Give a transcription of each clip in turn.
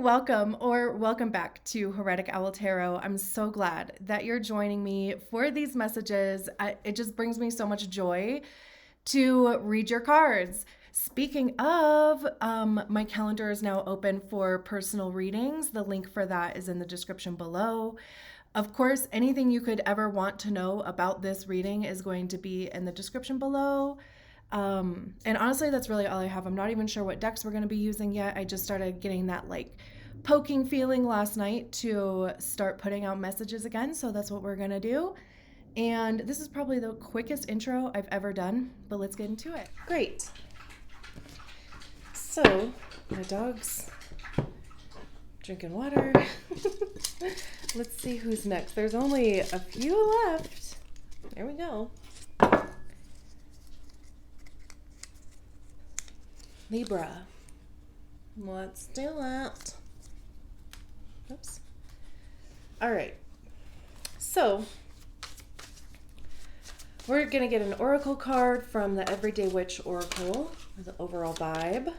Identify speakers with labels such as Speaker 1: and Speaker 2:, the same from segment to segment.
Speaker 1: welcome or welcome back to Heretic Owl Tarot. I'm so glad that you're joining me for these messages. It just brings me so much joy to read your cards. Speaking of, my calendar is now open for personal readings. The link for that is in the description below. Of course, anything you could ever want to know about this reading is going to be in the description below. And honestly, that's really all I have. I'm not even sure what decks we're going to be using yet. I just started getting that like poking feeling last night to start putting out messages again. So that's what we're going to do. And this is probably the quickest intro I've ever done, but let's get into it. Great. So my dog's drinking water. Let's see who's next. There's only a few left. There we go. Libra. Let's do that. Oops. All right. So we're going to get an oracle card from the Everyday Witch Oracle, the overall vibe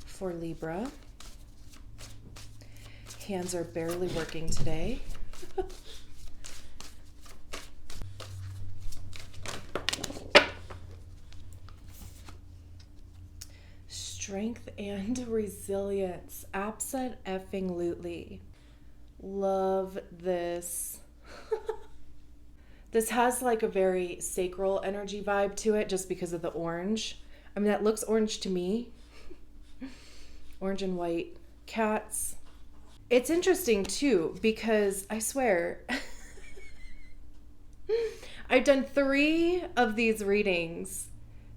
Speaker 1: for Libra. Hands are barely working today. Strength and resilience. Abso-effing-lutely. Love this. This has like a very sacral energy vibe to it just because of the orange. I mean, that looks orange to me. Orange and white. Cats. It's interesting too because I swear I've done 3 of these readings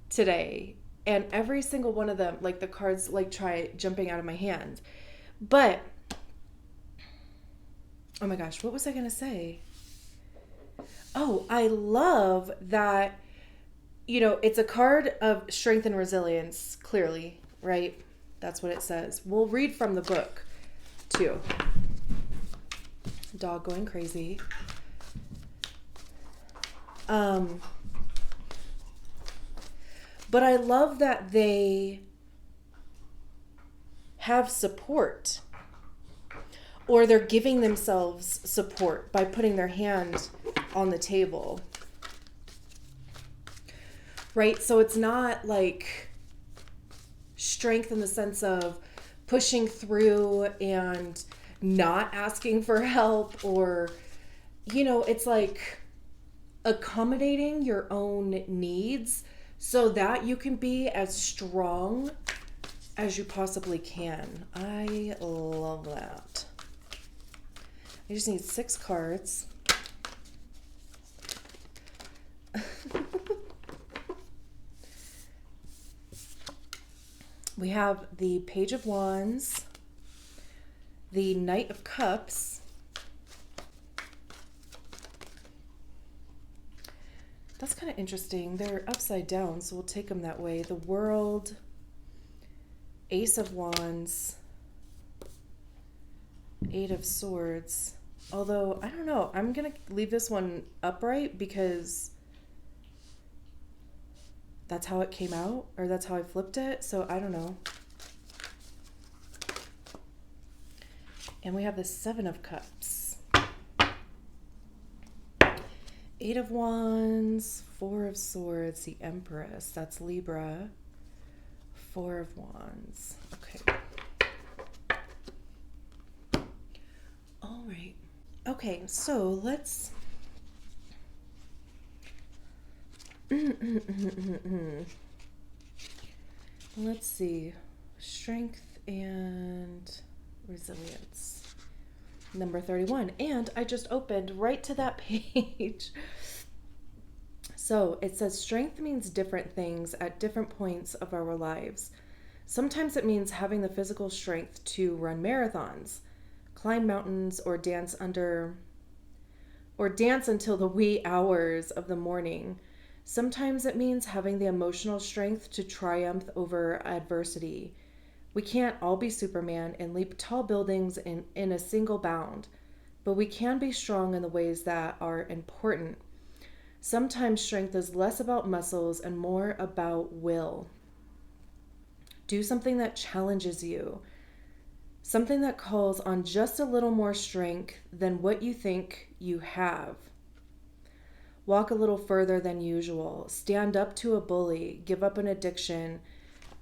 Speaker 1: today. And every single one of them, like the cards, like try jumping out of my hand. But, oh my gosh, what was I going to say? Oh, I love that, it's a card of strength and resilience, clearly, right? That's what it says. We'll read from the book, too. Dog going crazy. But I love that they have support, or they're giving themselves support by putting their hand on the table, right? So it's not like strength in the sense of pushing through and not asking for help, or, it's like accommodating your own needs so that you can be as strong as you possibly can. I love that. I just need 6 cards. We have the Page of Wands, the Knight of Cups, that's kind of interesting. They're upside down, so we'll take them that way. The World, Ace of Wands, 8 of Swords. Although, I don't know. I'm going to leave this one upright because that's how it came out, or that's how I flipped it. So, I don't know. And we have the 7 of Cups. 8 of Wands, 4 of Swords, the Empress. That's Libra. 4 of Wands. Okay. All right. Okay, so let's... Let's see. Strength and resilience. Number 31. And I just opened right to that page. So it says strength means different things at different points of our lives. Sometimes it means having the physical strength to run marathons, climb mountains, or dance until the wee hours of the morning. Sometimes it means having the emotional strength to triumph over adversity. We can't all be Superman and leap tall buildings in a single bound, but we can be strong in the ways that are important. Sometimes strength is less about muscles and more about will. Do something that challenges you. Something that calls on just a little more strength than what you think you have. Walk a little further than usual. Stand up to a bully. Give up an addiction.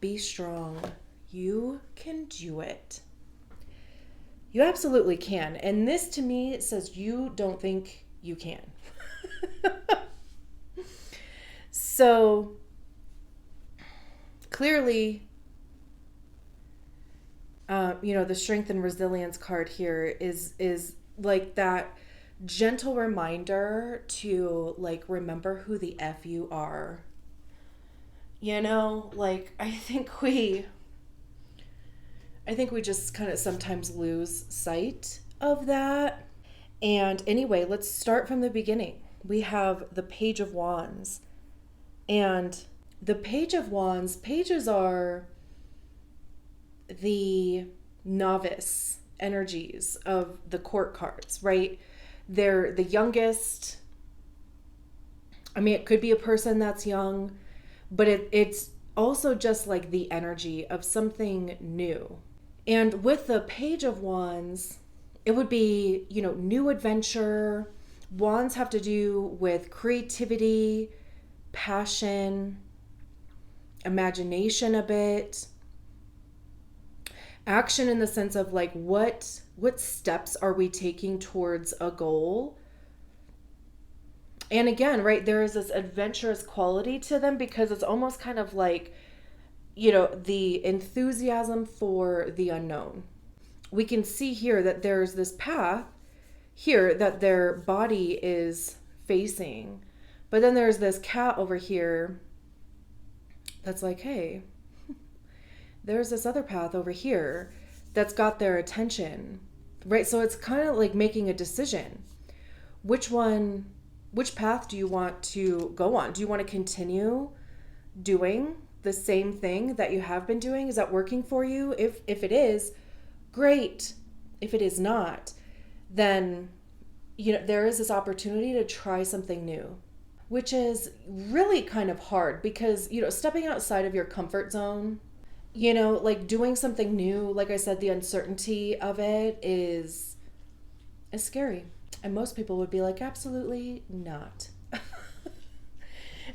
Speaker 1: Be strong. You can do it. You absolutely can. And this to me says you don't think you can. So clearly, the strength and resilience card here is like that gentle reminder to like remember who the F you are. I think we just kind of sometimes lose sight of that. And anyway, let's start from the beginning. We have the Page of Wands. And the Page of Wands, pages are the novice energies of the court cards, right? They're the youngest. I mean, it could be a person that's young, but it's also just like the energy of something new. And with the Page of Wands, it would be, new adventure. Wands have to do with creativity, passion, imagination a bit. Action in the sense of like what steps are we taking towards a goal? And again, right, there is this adventurous quality to them because it's almost kind of like, the enthusiasm for the unknown. We can see here that there's this path here that their body is facing. But then there's this cat over here that's like, hey, there's this other path over here that's got their attention, right? So it's kind of like making a decision. Which path do you want to go on? Do you want to continue doing the same thing that you have been doing? Is that working for you? If it is, great. If it is not, then, there is this opportunity to try something new, which is really kind of hard because, stepping outside of your comfort zone, like doing something new, like I said, the uncertainty of it is scary. And most people would be like, absolutely not.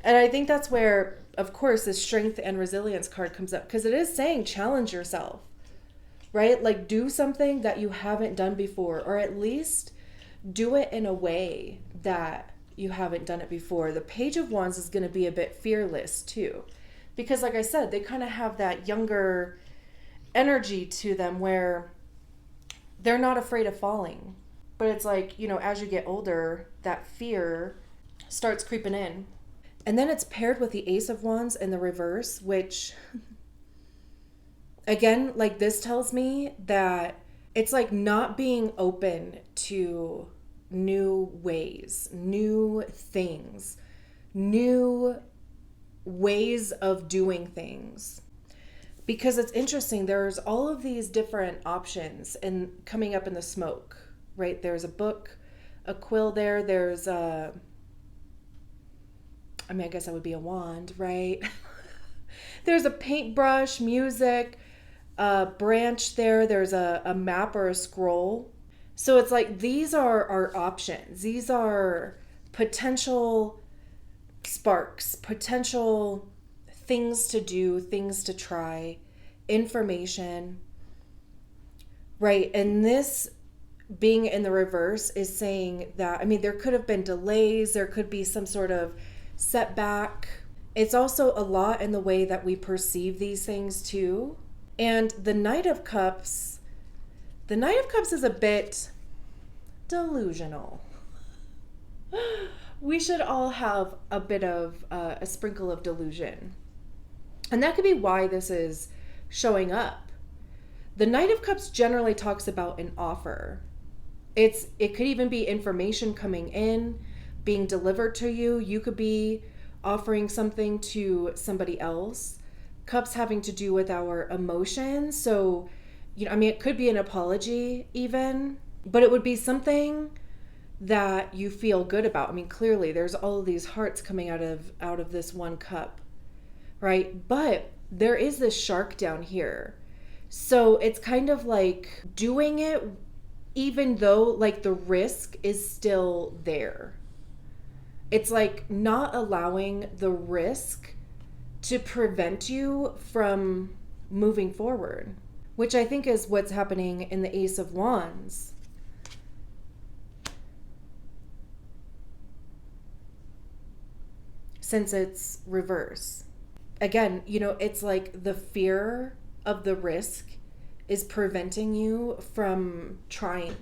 Speaker 1: And I think that's where, of course, this strength and resilience card comes up because it is saying challenge yourself, right? Like do something that you haven't done before, or at least do it in a way that you haven't done it before. The Page of Wands is going to be a bit fearless too. Because like I said, they kind of have that younger energy to them where they're not afraid of falling. But it's like, as you get older, that fear starts creeping in. And then it's paired with the Ace of Wands in the reverse, which, again, like this tells me that it's like not being open to new ways, new things, new ways of doing things. Because it's interesting, there's all of these different options and coming up in the smoke, right? There's a book, a quill there, there's I guess that would be a wand, right? There's a paintbrush, music, a branch there, there's a map or a scroll. So it's like these are our options. These are potential sparks, potential things to do, things to try, information, right? And this being in the reverse is saying that, there could have been delays, there could be some sort of setback. It's also a lot in the way that we perceive these things too. And the Knight of Cups is a bit delusional. We should all have a bit of a sprinkle of delusion. And that could be why this is showing up. The Knight of Cups generally talks about an offer. It could even be information coming in, being delivered to you. You could be offering something to somebody else. Cups having to do with our emotions. So, it could be an apology even, but it would be something that you feel good about. Clearly there's all of these hearts coming out of this one cup, right? But there is this shark down here. So it's kind of like doing it even though like the risk is still there. It's like not allowing the risk to prevent you from moving forward, which I think is what's happening in the Ace of Wands. Since it's reverse. Again, it's like the fear of the risk is preventing you from trying.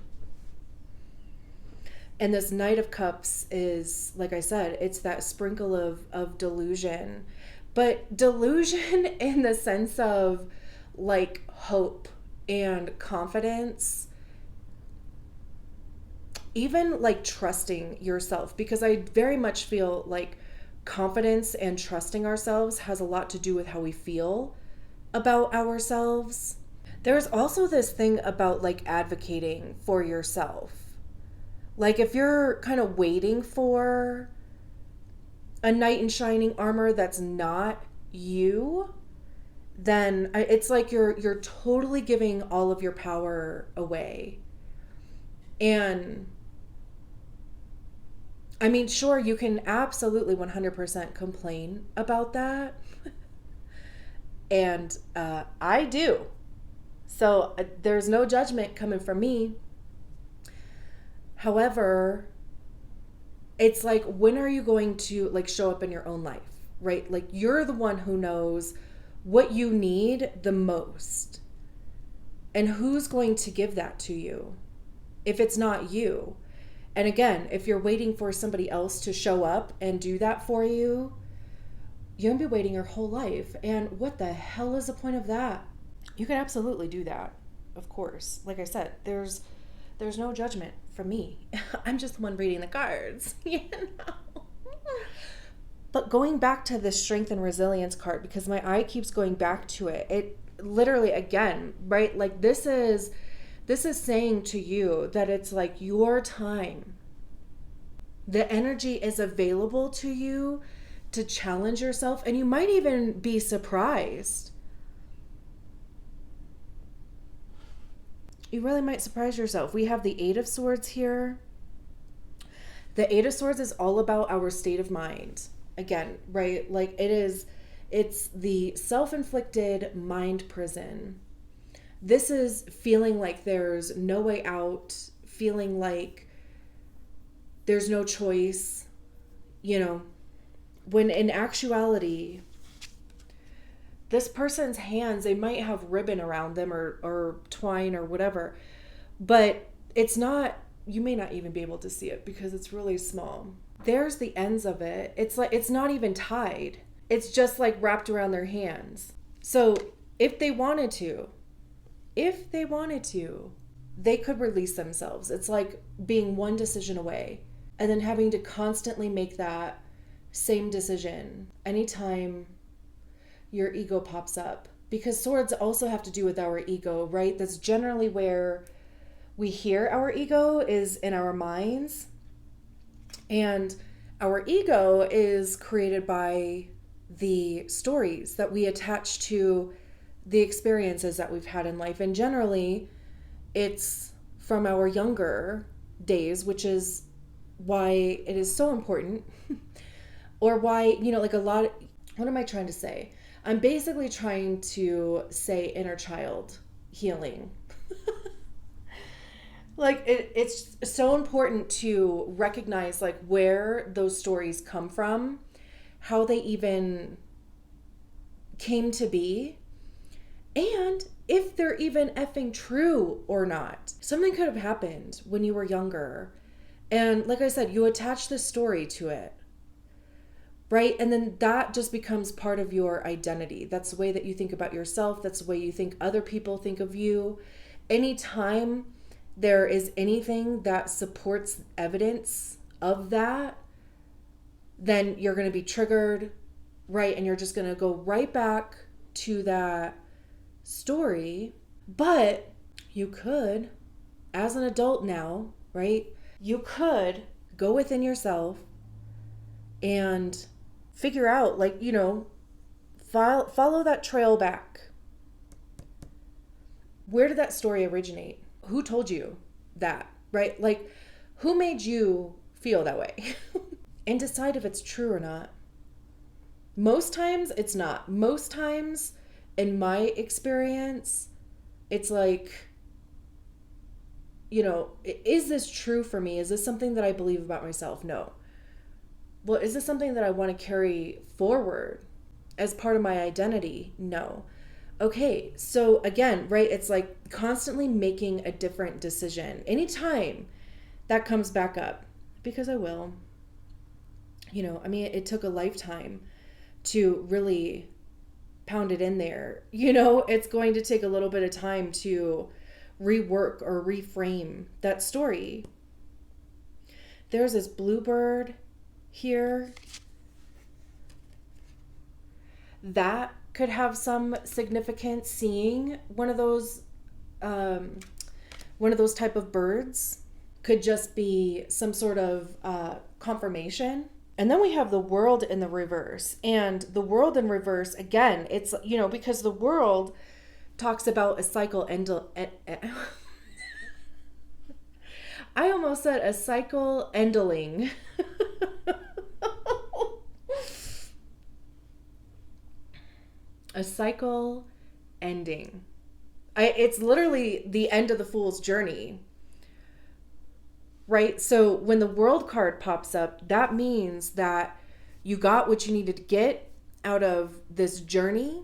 Speaker 1: And this Knight of Cups is, like I said, it's that sprinkle of delusion. But delusion in the sense of like hope and confidence, even like trusting yourself, because I very much feel like confidence and trusting ourselves has a lot to do with how we feel about ourselves. There's also this thing about like advocating for yourself. Like if you're kind of waiting for a knight in shining armor that's not you, then it's like you're totally giving all of your power away. And I mean, sure, you can absolutely 100% complain about that. And I do. So there's no judgment coming from me. However, it's like, when are you going to like show up in your own life, right? Like you're the one who knows what you need the most. And who's going to give that to you if it's not you? And again, if you're waiting for somebody else to show up and do that for you, you're going to be waiting your whole life. And what the hell is the point of that? You can absolutely do that, of course. Like I said, there's no judgment from me. I'm just the one reading the cards, But going back to the strength and resilience card, because my eye keeps going back to it, it literally, again, right? Like this is saying to you that it's like your time. The energy is available to you to challenge yourself, and you might even be surprised. You really might surprise yourself. We have the Eight of Swords here. The Eight of Swords is all about our state of mind. Again, right? Like it's the self-inflicted mind prison. This is feeling like there's no way out, feeling like there's no choice, when in actuality, this person's hands, they might have ribbon around them or twine or whatever, but it's not, you may not even be able to see it because it's really small. There's the ends of it. It's like, it's not even tied. It's just like wrapped around their hands. So if they wanted to, they could release themselves. It's like being one decision away and then having to constantly make that same decision anytime your ego pops up. Because swords also have to do with our ego, right? That's generally where we hear our ego, is in our minds. And our ego is created by the stories that we attach to the experiences that we've had in life. And generally, it's from our younger days, which is why it is so important. Or why, like a lot of, what am I trying to say? I'm basically trying to say inner child healing. Like it's so important to recognize like where those stories come from, how they even came to be, and if they're even effing true or not. Something could have happened when you were younger, and like I said, you attach this story to it, right? And then that just becomes part of your identity. That's the way that you think about yourself. That's the way you think other people think of you. Anytime there is anything that supports evidence of that, then you're going to be triggered, right? And you're just going to go right back to that story. But you could, as an adult now, right? You could go within yourself and figure out, like, follow that trail back. where did that story originate? Who told you that, right? Like, who made you feel that way? And decide if it's true or not. Most times it's not. Most times, in my experience, it's like, is this true for me? Is this something that I believe about myself? No. Well, is this something that I want to carry forward as part of my identity? No. Okay, so again, right, it's like constantly making a different decision. Anytime that comes back up, because I will, it took a lifetime to really pound it in there. It's going to take a little bit of time to rework or reframe that story. There's this bluebird here that could have some significance. Seeing one of those type of birds could just be some sort of confirmation. And then we have the world in the reverse. And the world in reverse, again, it's, because the world talks about a cycle I almost said a cycle ending. A cycle ending. It's literally the end of the fool's journey. Right? So when the world card pops up, that means that you got what you needed to get out of this journey.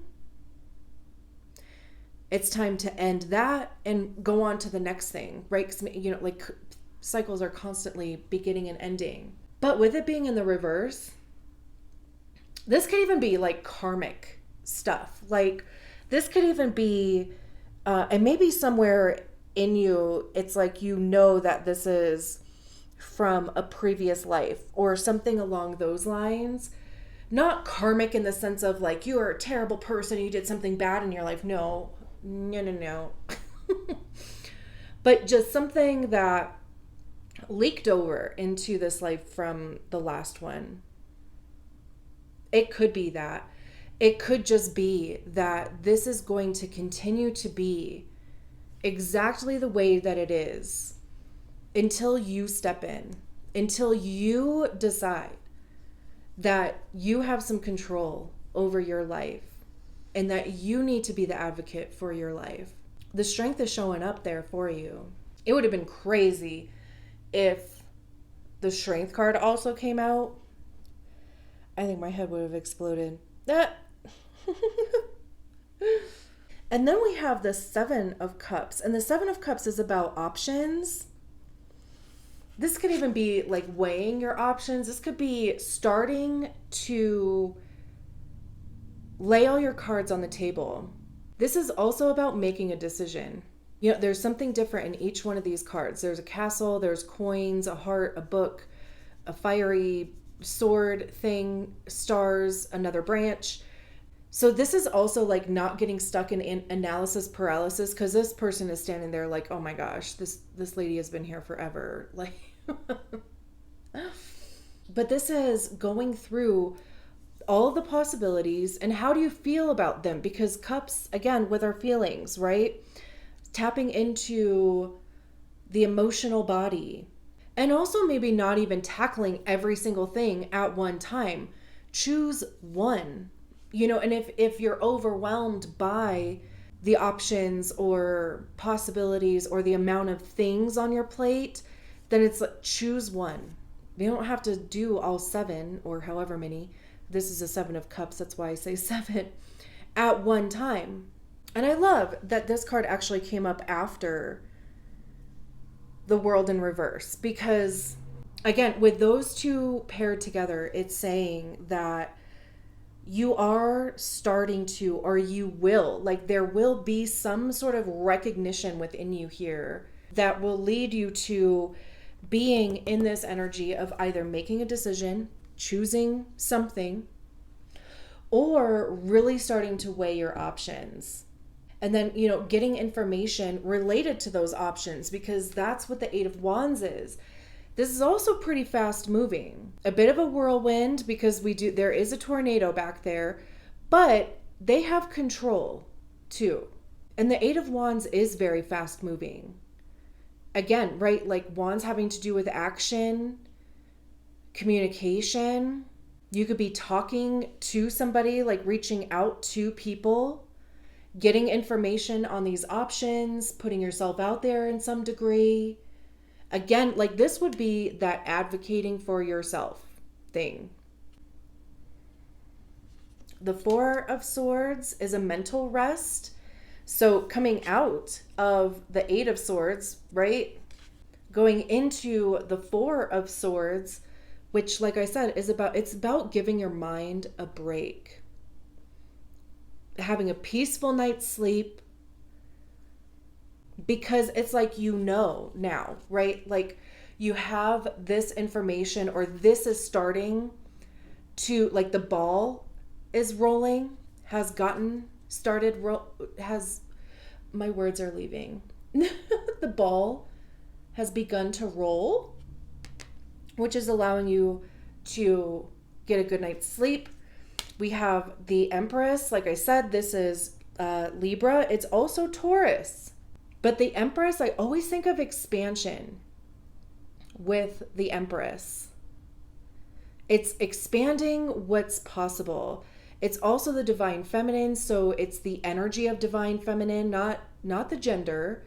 Speaker 1: It's time to end that and go on to the next thing, right? Because, like cycles are constantly beginning and ending. But with it being in the reverse, this could even be like karmic stuff. Like this could even be, and maybe somewhere in you, it's like, that this is from a previous life or something along those lines. Not karmic in the sense of like, you are a terrible person, you did something bad in your life. No. But just something that leaked over into this life from the last one. It could be that. It could just be that this is going to continue to be exactly the way that it is until you step in, until you decide that you have some control over your life and that you need to be the advocate for your life. The strength is showing up there for you. It would have been crazy if the strength card also came out. I think my head would have exploded. And then we have the Seven of Cups. And the Seven of Cups is about options. This could even be like weighing your options. This could be starting to lay all your cards on the table. This is also about making a decision. There's something different in each one of these cards. There's a castle, there's coins, a heart, a book, a fiery sword thing, stars, another branch. So this is also like not getting stuck in analysis paralysis, because this person is standing there like, oh my gosh, this lady has been here forever. Like, but this is going through all of the possibilities and how do you feel about them? Because cups, again, with our feelings, right? Tapping into the emotional body, and also maybe not even tackling every single thing at one time. Choose one. And if you're overwhelmed by the options or possibilities or the amount of things on your plate, then it's like, choose one. You don't have to do all seven or however many. This is a Seven of Cups. That's why I say seven at one time. And I love that this card actually came up after the World in Reverse, because again, with those two paired together, it's saying that you are starting to, or you will, like there will be some sort of recognition within you here that will lead you to being in this energy of either making a decision, choosing something, or really starting to weigh your options. And then, getting information related to those options, because that's what the Eight of Wands is. This is also pretty fast moving. A bit of a whirlwind, because there is a tornado back there, but they have control too. And the Eight of Wands is very fast moving. Again, right? Like wands having to do with action, communication. You could be talking to somebody, like reaching out to people, getting information on these options, putting yourself out there in some degree. Again, like this would be that advocating for yourself thing. The Four of Swords is a mental rest. So coming out of the Eight of Swords, right? Going into the Four of Swords, which, like I said, it's about giving your mind a break. Having a peaceful night's sleep. Because it's like, now, right? Like you have this information, or this is starting to, like the ball is rolling, has gotten started, my words are leaving. The ball has begun to roll, which is allowing you to get a good night's sleep. We have the Empress. Like I said, this is Libra. It's also Taurus. But the Empress, I always think of expansion with the Empress. It's expanding what's possible. It's also the divine feminine, so it's the energy of divine feminine, not the gender,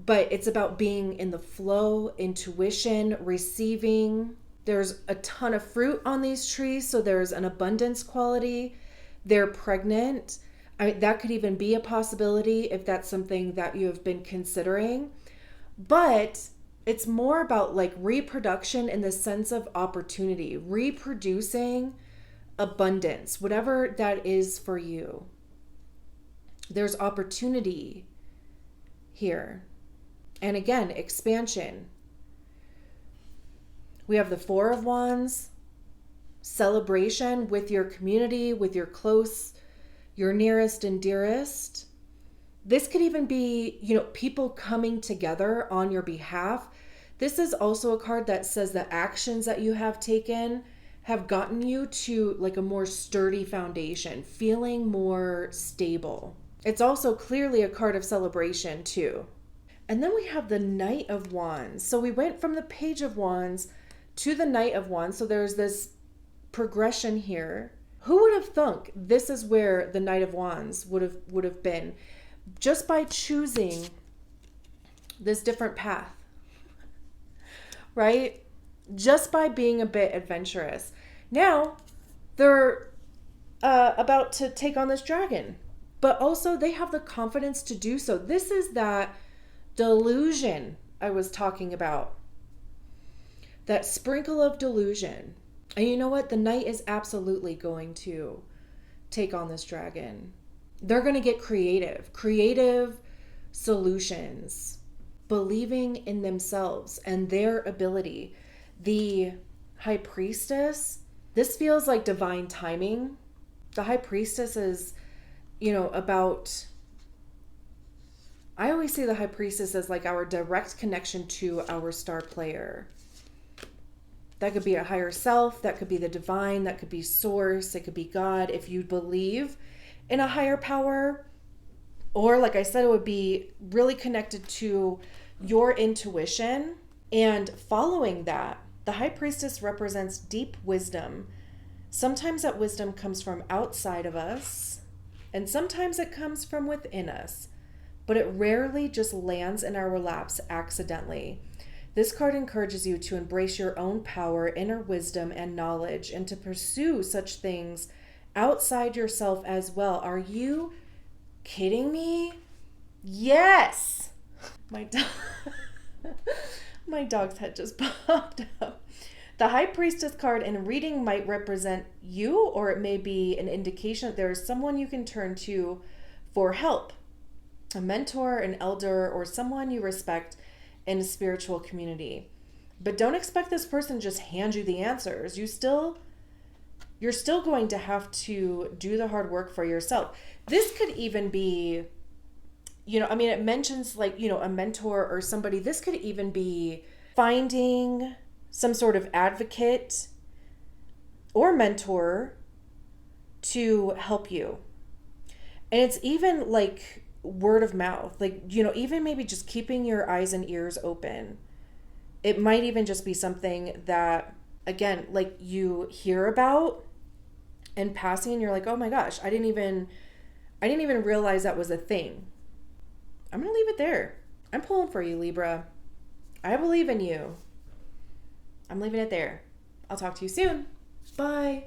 Speaker 1: but it's about being in the flow, intuition, receiving. There's a ton of fruit on these trees, so there's an abundance quality. They're pregnant. That could even be a possibility if that's something that you have been considering. But it's more about like reproduction in the sense of opportunity, reproducing abundance, whatever that is for you. There's opportunity here. And again, expansion. We have the Four of Wands, celebration with your community, with your close, your nearest and dearest. This could even be, people coming together on your behalf. This is also a card that says the actions that you have taken have gotten you to like a more sturdy foundation, feeling more stable. It's also clearly a card of celebration too. And then we have the Knight of Wands. So we went from the Page of Wands to the Knight of Wands. So there's this progression here. Who would have thunk this is where the Knight of Wands would have been, just by choosing this different path, right? Just by being a bit adventurous. Now they're about to take on this dragon, but also they have the confidence to do so. This is that delusion I was talking about, that sprinkle of delusion. And you know what? The knight is absolutely going to take on this dragon. They're going to get creative solutions, believing in themselves and their ability. The High Priestess, this feels like divine timing. The High Priestess is, about, I always see the High Priestess as like our direct connection to our star player. That could be a higher self, that could be the divine, that could be source, it could be God, if you believe in a higher power. Or like I said, it would be really connected to your intuition and following that. The High Priestess represents deep wisdom. Sometimes that wisdom comes from outside of us, and sometimes it comes from within us, but it rarely just lands in our laps accidentally. This card encourages you to embrace your own power, inner wisdom, and knowledge, and to pursue such things outside yourself as well. Are you kidding me? Yes! My dog's head just popped up. The High Priestess card in a reading might represent you, or it may be an indication that there is someone you can turn to for help. A mentor, an elder, or someone you respect in a spiritual community. But don't expect this person to just hand you the answers. You're still going to have to do the hard work for yourself. This could even be, it mentions like, a mentor or somebody. This could even be finding some sort of advocate or mentor to help you. And it's even like word of mouth. Like, even maybe just keeping your eyes and ears open. It might even just be something that, again, like you hear about in passing and you're like, oh my gosh, I didn't even realize that was a thing. I'm going to leave it there. I'm pulling for you, Libra. I believe in you. I'm leaving it there. I'll talk to you soon. Bye.